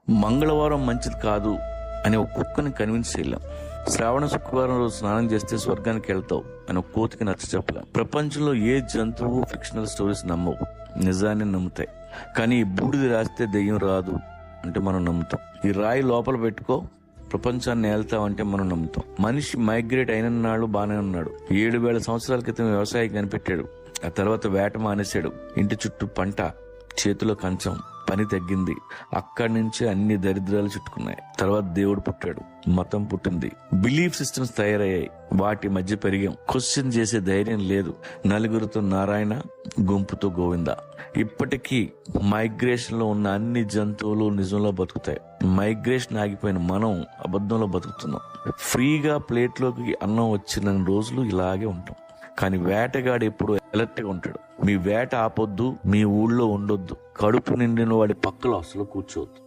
మంగళవారం మంచిది కాదు అని ఒక కుక్కని కన్విన్స్ చేయలేం. శ్రావణ శుక్రవారం రోజు స్నానం చేస్తే స్వర్గానికి వెళ్తావు అని ఒక కోతికి నచ్చ చెప్పలేం. ప్రపంచంలో ఏ జంతువు ఫిక్షనల్ స్టోరీస్ నమ్మవు, నిజాన్ని నమ్ముతాయి. కానీ ఈ బూడిది రాస్తే దెయ్యం రాదు అంటే మనం నమ్ముతాం. ఈ రాయి లోపల పెట్టుకో ప్రపంచాన్ని ఏళ్తామంటే మనం నమ్ముతాం. మనిషి మైగ్రేట్ అయిన నాడు బానే ఉన్నాడు. 7,000 సంవత్సరాల క్రితం వ్యవసాయం కనిపెట్టాడు. ఆ తర్వాత వేట మానేశాడు. ఇంటి చుట్టూ పంట, చేతిలో కంచం, పని తగ్గింది. అక్కడి నుంచి అన్ని దరిద్రాలు చుట్టుకున్నాయి. తర్వాత దేవుడు పుట్టాడు, మతం పుట్టింది, బిలీఫ్ సిస్టమ్స్ తయారయ్యాయి. వాటి మధ్య పెరిగాం. క్వశ్చన్ చేసే ధైర్యం లేదు. నలుగురితో నారాయణ, గుంపుతో గోవింద. ఇప్పటికీ మైగ్రేషన్ లో ఉన్న అన్ని జంతువులు నిజంలో బతుకుతాయి. మైగ్రేషన్ ఆగిపోయిన మనం అబద్ధంలో బతుకుతున్నాం. ఫ్రీగా ప్లేట్లోకి అన్నం వచ్చిన రోజులు ఇలాగే ఉంటాం. కానీ వేటగాడు ఎప్పుడు అలర్ట్ గా ఉంటాడు. మీ వేట ఆపొద్దు, మీ ఊళ్ళో ఉండొద్దు, కడుపు నిండిన వాడి పక్కలో అసలు కూర్చోవద్దు.